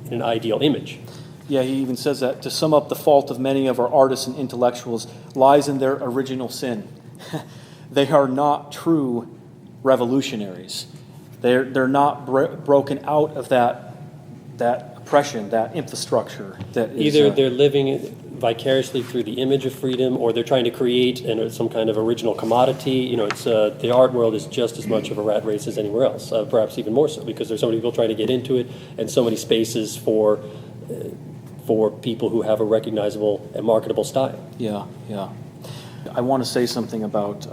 an ideal image. Yeah, he even says that, to sum up, the fault of many of our artists and intellectuals lies in their original sin. They are not true revolutionaries. They're not broken out of that oppression, that infrastructure that is... Either they're living vicariously through the image of freedom, or they're trying to create some kind of original commodity. The art world is just as much of a rat race as anywhere else, perhaps even more so, because there's so many people trying to get into it, and so many spaces for people who have a recognizable and marketable style. Yeah. I want to say something about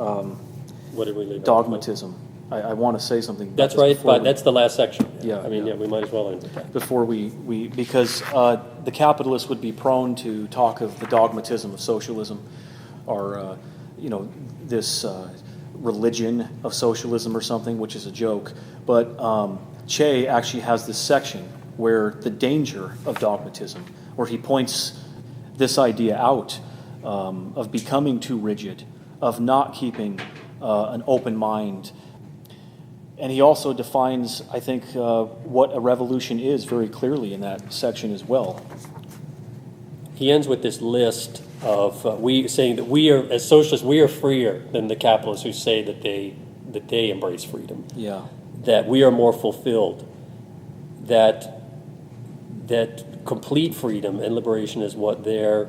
what did we leave dogmatism. I want to say something about That's right, but that's the last section. Yeah. We might as well end with that. Before because the capitalists would be prone to talk of the dogmatism of socialism, or this religion of socialism or something, which is a joke. But Che actually has this section where the danger of dogmatism, where he points this idea out of becoming too rigid, of not keeping an open mind. And he also defines, I think, what a revolution is very clearly in that section as well. He ends with this list of saying that we are, as socialists, we are freer than the capitalists who say that they embrace freedom. Yeah. That we are more fulfilled. That complete freedom and liberation is what their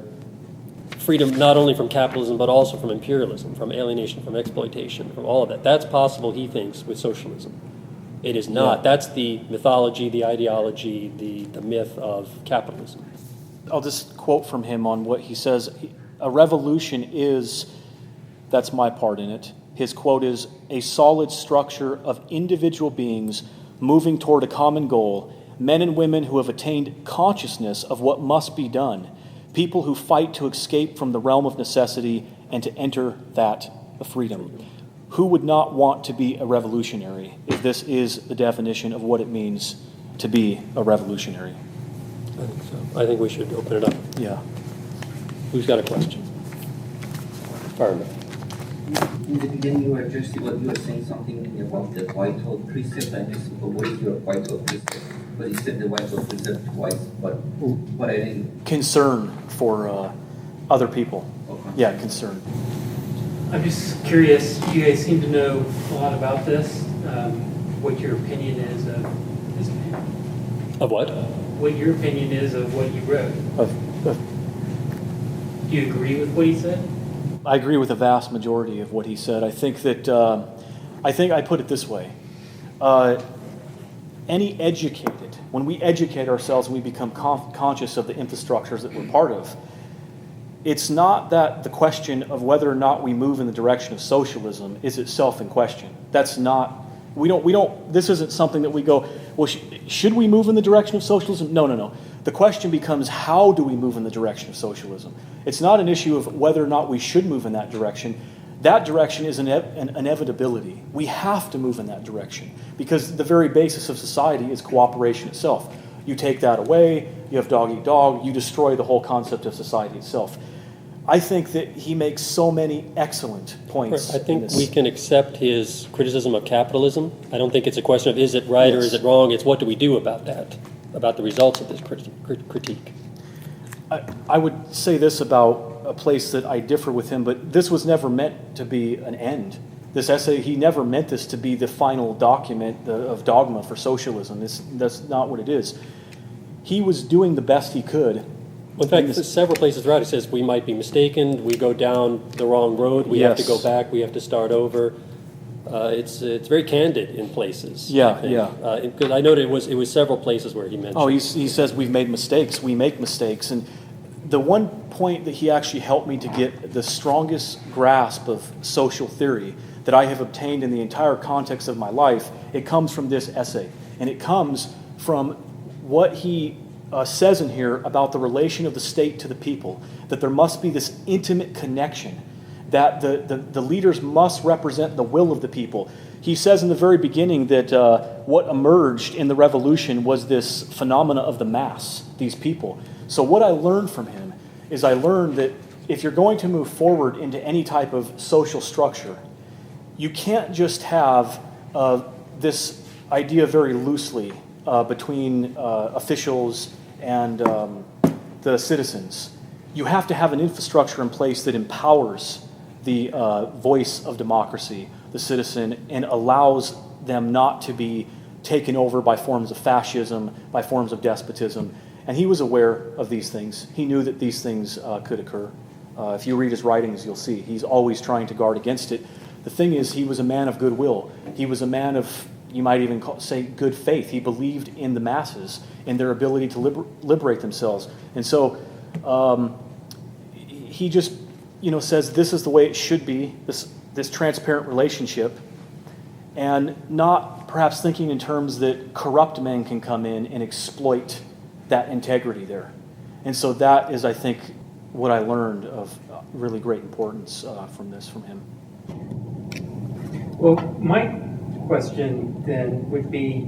freedom, not only from capitalism, but also from imperialism, from alienation, from exploitation, from all of that. That's possible, he thinks, with socialism. It is not. Yeah. That's the mythology, the ideology, the myth of capitalism. I'll just quote from him on what he says. A revolution is, that's my part in it, his quote is, a solid structure of individual beings moving toward a common goal, men and women who have attained consciousness of what must be done, people who fight to escape from the realm of necessity and to enter that of freedom. Who would not want to be a revolutionary if this is the definition of what it means to be a revolutionary? I think so. I think we should open it up. Yeah. Who's got a question? Fireman. In the beginning, you were saying something about the vital precept. I just avoid your vital precept, but you said the vital precept twice. But I didn't. Concern for other people. Okay. Yeah, concern. I'm just curious. You guys seem to know a lot about this. What your opinion is of this man? Of what? What your opinion is of what you wrote? Do you agree with what he said? I agree with the vast majority of what he said. I think that I think I put it this way. Any educated, when we educate ourselves and we become conscious of the infrastructures that we're part of, it's not that the question of whether or not we move in the direction of socialism is itself in question. That's not, this isn't something that we go, well, should we move in the direction of socialism? No. The question becomes, how do we move in the direction of socialism? It's not an issue of whether or not we should move in that direction. That direction is an inevitability. We have to move in that direction because the very basis of society is cooperation itself. You take that away, you have dog eat dog, you destroy the whole concept of society itself. I think that he makes so many excellent points. I think we can accept his criticism of capitalism. I don't think it's a question of is it right or is it wrong. It's what do we do about that, about the results of this critique. I would say this about a place that I differ with him, but this was never meant to be an end. This essay, he never meant this to be the final document of dogma for socialism. That's not what it is. He was doing the best he could. In fact, several places throughout, he says we might be mistaken, we go down the wrong road, we have to go back, we have to start over. It's very candid in places. Because I noted it was several places where he mentioned. Oh, he says we've made mistakes, we make mistakes. And the one point that he actually helped me to get the strongest grasp of social theory that I have obtained in the entire context of my life, it comes from this essay. And it comes from what he says in here about the relation of the state to the people, that there must be this intimate connection, that the leaders must represent the will of the people. He says in the very beginning that what emerged in the revolution was this phenomena of the mass, these people. So what I learned from him is I learned that if you're going to move forward into any type of social structure, you can't just have this idea very loosely between officials and the citizens. You have to have an infrastructure in place that empowers the voice of democracy, the citizen, and allows them not to be taken over by forms of fascism, by forms of despotism. And he was aware of these things. He knew that these things could occur. If you read his writings, you'll see he's always trying to guard against it. The thing is, he was a man of goodwill. He was a man of, you might even say, good faith. He believed in the masses, in their ability to liberate themselves. And so he just, says this is the way it should be, this transparent relationship, and not perhaps thinking in terms that corrupt men can come in and exploit that integrity there. And so that is, I think, what I learned of really great importance from him. Well, my question then would be,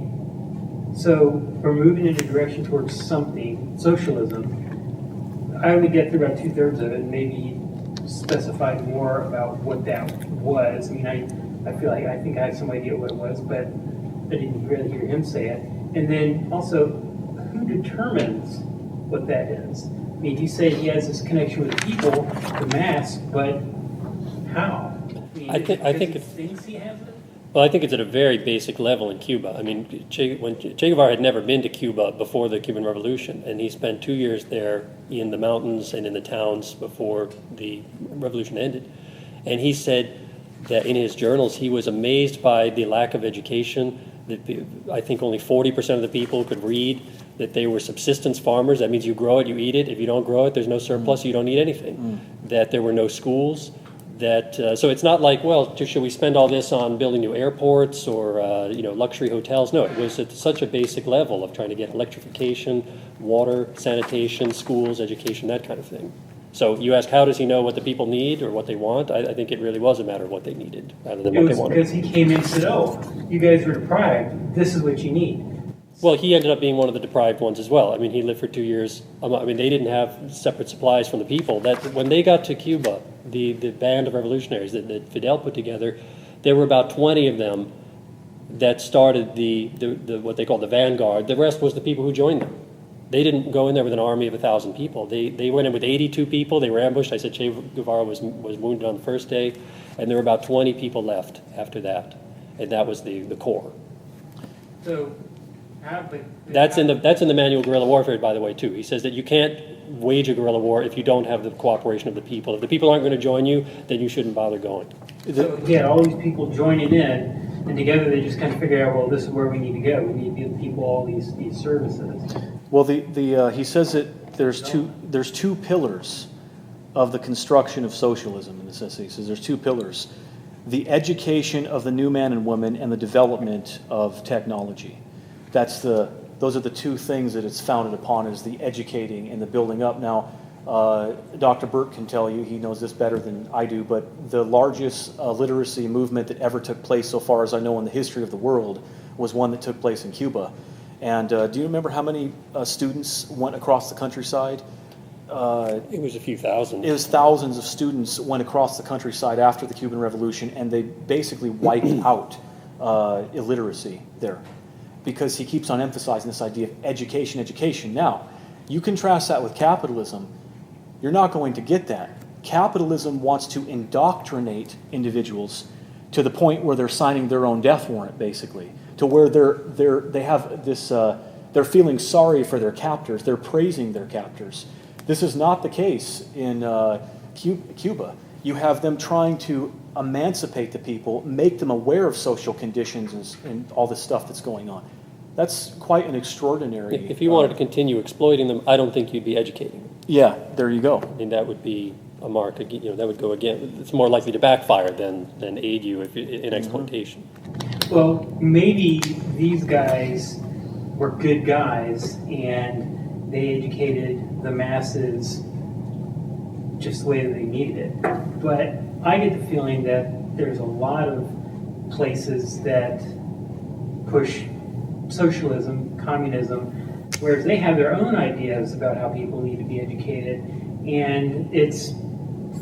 so we're moving in a direction towards something, socialism. I only get through about 2/3 of it, and maybe specify more about what that was. I mean, I feel like I think I have some idea what it was, but I didn't really hear him say it. And then also, who determines what that is? I mean, you say he has this connection with people, the mass, but how? I think it's, thinks he has it? well, I think it's at a very basic level in Cuba. I mean, Che Guevara had never been to Cuba before the Cuban Revolution, and he spent 2 years there in the mountains and in the towns before the revolution ended. And he said that in his journals he was amazed by the lack of education, that I think only 40% of the people could read, that they were subsistence farmers. That means you grow it, you eat it. If you don't grow it, there's no surplus, you don't eat anything. That there were no schools. So it's not like, well, should we spend all this on building new airports or luxury hotels? No, it was at such a basic level of trying to get electrification, water, sanitation, schools, education, that kind of thing. So you ask, how does he know what the people need or what they want? I think it really was a matter of what they needed rather than what they wanted. Because he came in and said, oh, you guys were deprived, this is what you need. Well, he ended up being one of the deprived ones as well. I mean, he lived for 2 years. I mean, they didn't have separate supplies from the people. That when they got to Cuba, the band of revolutionaries that Fidel put together, there were about 20 of them that started the what they call the vanguard. The rest was the people who joined them. They didn't go in there with an army of 1,000 people. They went in with 82 people. They were ambushed. I said Che Guevara was wounded on the first day, and there were about 20 people left after that, and that was the core. So. That's in the manual guerrilla warfare, by the way, too. He says that you can't wage a guerrilla war if you don't have the cooperation of the people. If the people aren't going to join you, then you shouldn't bother going. So he had all these people joining in, And together they just kind of figure out, well, this is where we need to go. We need to give people all these services. Well, he says that there's two pillars of the construction of socialism in this essay. He says there's two pillars: the education of the new man and woman and the development of technology. Those are the two things that it's founded upon, is the educating and the building up. Now, Dr. Burke can tell you, he knows this better than I do, but the largest literacy movement that ever took place, so far as I know, in the history of the world, was one that took place in Cuba. And do you remember how many students went across the countryside? It was a few thousand. It was thousands of students went across the countryside after the Cuban Revolution, and they basically wiped out illiteracy there, because he keeps on emphasizing this idea of education, education. Now, you contrast that with capitalism, you're not going to get that. Capitalism wants to indoctrinate individuals to the point where they're signing their own death warrant, basically, to where they have this, they're feeling sorry for their captors, they're praising their captors. This is not the case in Cuba. You have them trying to emancipate the people, make them aware of social conditions and all this stuff that's going on. That's quite an extraordinary... If you wanted to continue exploiting them, I don't think you'd be educating them. Yeah, there you go. I mean, that would be a mark, that would go again. It's more likely to backfire than aid you in exploitation. Well, maybe these guys were good guys and they educated the masses just the way that they needed it. But I get the feeling that there's a lot of places that push socialism, communism, whereas they have their own ideas about how people need to be educated, and it's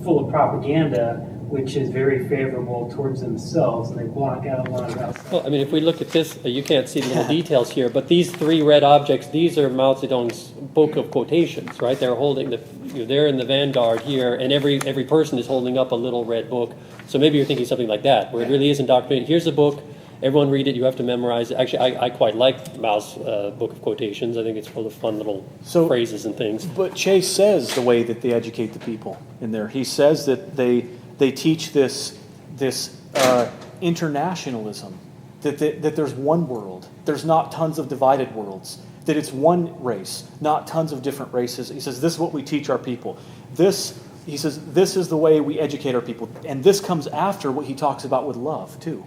full of propaganda, which is very favorable towards themselves, and they block out a lot of outside. Well, I mean, if we look at this, you can't see the little details here, but these three red objects, these are Mao Zedong's book of quotations, right? They're holding they're in the vanguard here, and every person is holding up a little red book. So maybe you're thinking something like that, where it really is indoctrinated. Here's a book. Everyone read it. You have to memorize it. Actually, I quite like Mao's book of quotations. I think it's full of fun little phrases and things. But Che says the way that they educate the people in there. He says that they teach this internationalism, that there's one world. There's not tons of divided worlds. That it's one race, not tons of different races. He says this is what we teach our people. He says this is the way we educate our people. And this comes after what he talks about with love, too.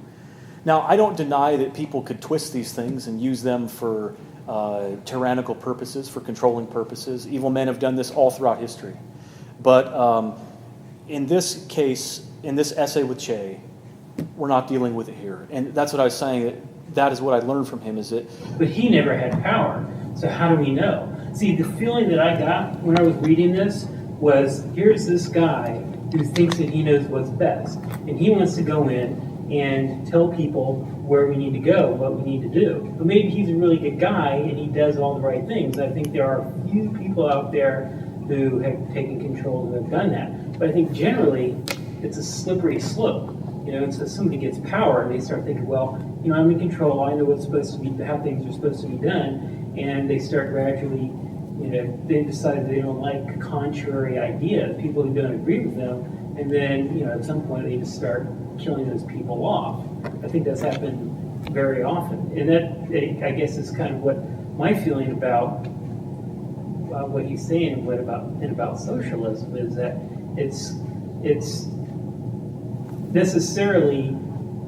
Now, I don't deny that people could twist these things and use them for tyrannical purposes, for controlling purposes. Evil men have done this all throughout history. But in this case, in this essay with Che, we're not dealing with it here. And that's what I was saying, that is what I learned from him, is that... But he never had power, so how do we know? See, the feeling that I got when I was reading this was, here's this guy who thinks that he knows what's best, and he wants to go in and tell people where we need to go, what we need to do. But maybe he's a really good guy and he does all the right things. I think there are a few people out there who have taken control who have done that. But I think generally it's a slippery slope. And so somebody gets power and they start thinking, well, I'm in control, I know what's supposed to be, how things are supposed to be done, and they start gradually, they decide they don't like contrary ideas, people who don't agree with them, and then, at some point they just start killing those people off. I think that's happened very often. And that, I guess, is kind of what my feeling about what he's saying and about socialism is that it's necessarily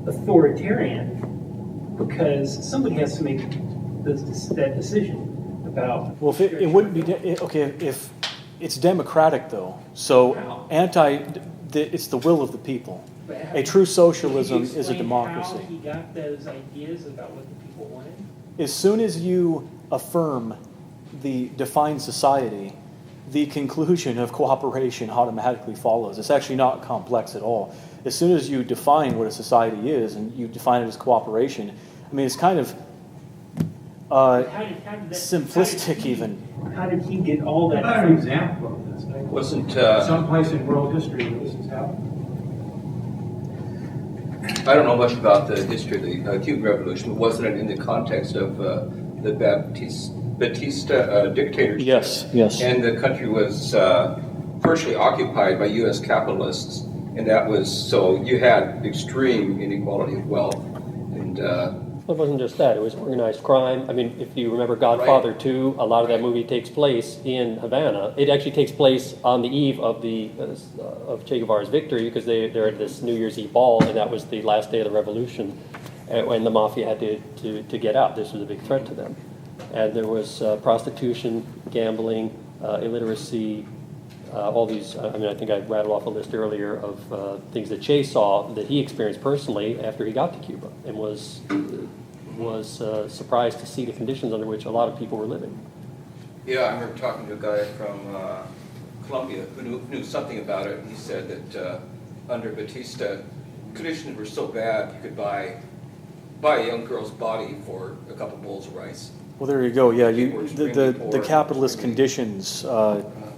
authoritarian because somebody has to make that decision about... Well, if it wouldn't be... if it's democratic, though, so it's the will of the people. A true socialism is a democracy. How he got those ideas about what the people wanted? As soon as you affirm the defined society, the conclusion of cooperation automatically follows. It's actually not complex at all. As soon as you define what a society is and you define it as cooperation, I mean, it's kind of simplistic even. How did he get all that? How about an example of this? Wasn't someplace in world history where this has happened? I don't know much about the history of the Cuban Revolution, but wasn't it in the context of the Batista dictatorship? Yes. And the country was partially occupied by U.S. capitalists, and that was so you had extreme inequality of wealth. And Well, it wasn't just that, it was organized crime. I mean, if you remember Godfather 2, a lot of that movie takes place in Havana. It actually takes place on the eve of of Che Guevara's victory, because they're at this New Year's Eve ball, and that was the last day of the revolution, when the mafia had to get out. This was a big threat to them. And there was prostitution, gambling, illiteracy, all these, I mean, I think I rattled off a list earlier of things that Che saw that he experienced personally after he got to Cuba, and was surprised to see the conditions under which a lot of people were living. Yeah, I remember talking to a guy from Colombia who knew something about it. He said that under Batista, conditions were so bad you could buy a young girl's body for a couple bowls of rice. Well, there you go. Yeah, People were extremely poor. the capitalist conditions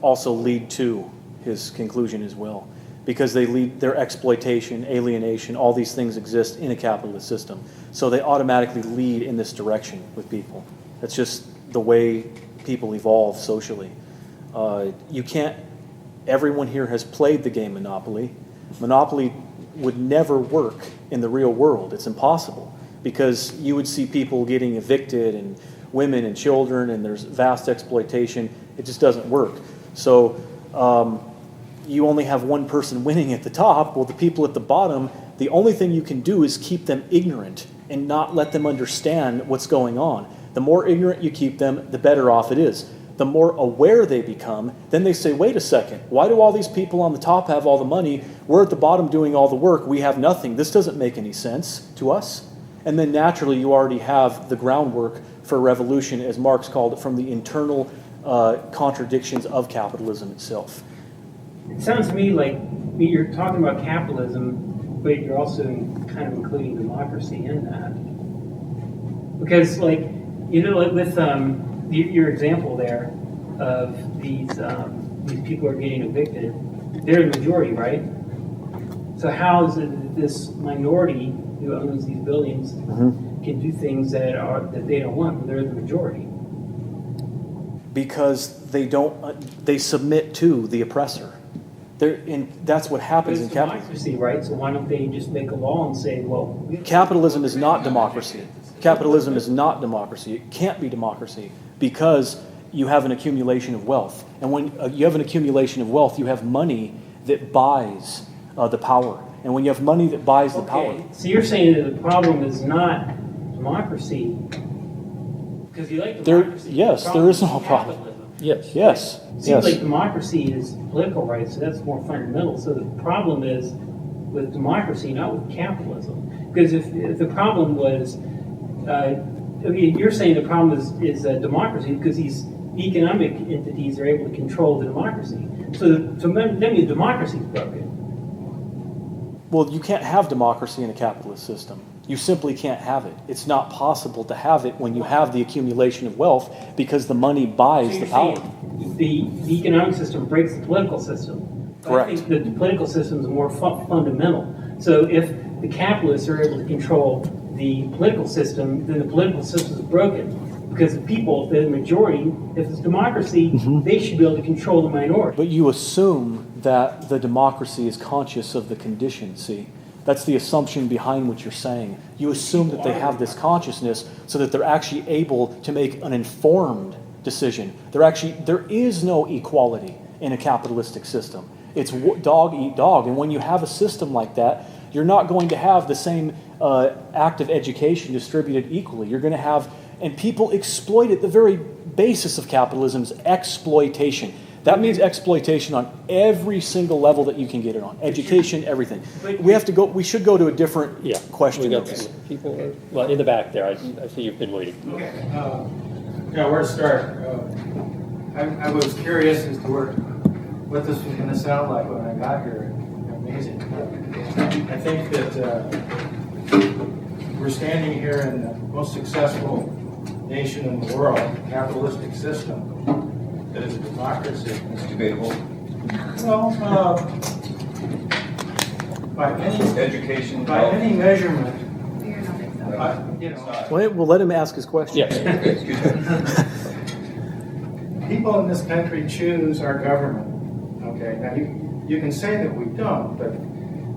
also lead to his conclusion as well, because they lead their exploitation, alienation, all these things exist in a capitalist system. So they automatically lead in this direction with people. That's just the way people evolve socially. You can't, everyone here has played the game Monopoly. Monopoly would never work in the real world. It's impossible, because you would see people getting evicted, and women and children, and there's vast exploitation. It just doesn't work. So you only have one person winning at the top. Well, the people at the bottom, the only thing you can do is keep them ignorant and not let them understand what's going on. The more ignorant you keep them, the better off it is. The more aware they become, then they say, wait a second, why do all these people on the top have all the money? We're at the bottom doing all the work. We have nothing. This doesn't make any sense to us. And then naturally you already have the groundwork for revolution, as Marx called it, from the internal contradictions of capitalism itself. It sounds to me like you're talking about capitalism, but you're also kind of including democracy in that. Because, like, you know, like with your example there of these people are getting evicted, they're the majority, right? So how is it that this minority who owns these buildings can do things that they don't want when they're the majority? Because they submit to the oppressor. That's what happens in capitalism. Democracy, right? So why don't they just make a law and say, well... Capitalism is not democracy. Capitalism is not democracy. It can't be democracy, because you have an accumulation of wealth. And when you have an accumulation of wealth, you have money that buys the power. And when you have money that buys the power... So you're saying that the problem is not democracy, because you like democracy. Yes, there is no problem. Capitalism. Yes. Yes. It seems Yes. like democracy is political rights, so that's more fundamental. So the problem is with democracy, not with capitalism. Because if the problem was, you're saying the problem is democracy because these economic entities are able to control the democracy. So then the democracy is broken. Well, you can't have democracy in a capitalist system. You simply can't have it. It's not possible to have it when you have the accumulation of wealth, because the money buys the power. The economic system breaks the political system. Correct. I think that the political system is more fundamental. So if the capitalists are able to control the political system, then the political system is broken. Because the people, the majority, if it's democracy, they should be able to control the minority. But you assume that the democracy is conscious of the conditions, see? That's the assumption behind what you're saying. You assume that they have this consciousness so that they're actually able to make an informed decision. There is no equality in a capitalistic system. It's dog eat dog. And when you have a system like that, you're not going to have the same active education distributed equally. You're going to have, and people exploit it. The very basis of capitalism is exploitation. That means exploitation on every single level that you can get it on. Education, everything. We should go to a different question. We got some people, well, in the back there. I see you've been waiting. Okay. Where to start? I was curious as to what this was going to sound like when I got here. Amazing. I think that we're standing here in the most successful nation in the world, capitalistic system. That is a democracy. It's debatable. Well, by any measurement, We'll let him ask his question. Yes. Excuse me. people in this country choose our government. Okay, now you can say that we don't, but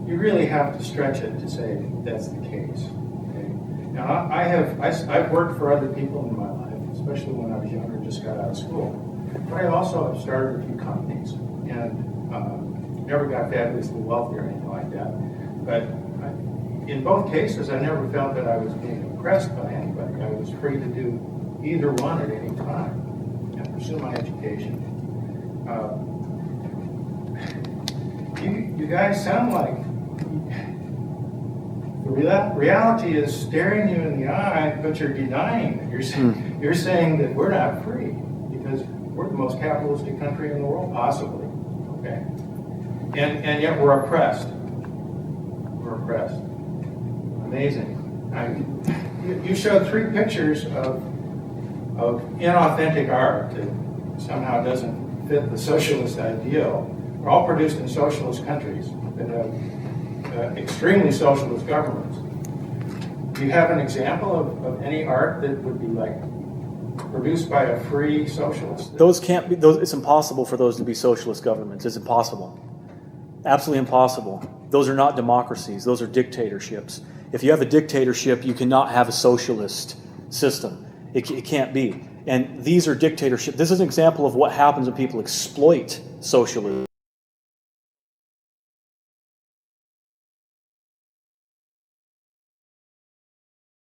you really have to stretch it to say that's the case. Okay? Now, I've worked for other people in my life, especially when I was younger, just got out of school. But I also have started a few companies, and never got fabulously wealthy or anything like that. But in both cases, I never felt that I was being oppressed by anybody. I was free to do either one at any time and pursue my education. You guys sound like the reality is staring you in the eye, but you're denying it. You're saying that we're not free because we're the most capitalistic country in the world, possibly. Okay, and yet we're oppressed. We're oppressed. Amazing. You showed 3 pictures of inauthentic art that somehow doesn't fit the socialist ideal. They're all produced in socialist countries that have extremely socialist governments. Do you have an example of any art that would be like produced by a free socialist? Those can't be. Those, it's impossible for those to be socialist governments. It's impossible. Absolutely impossible. Those are not democracies. Those are dictatorships. If you have a dictatorship, you cannot have a socialist system. It can't be. And these are dictatorships. This is an example of what happens when people exploit socialism.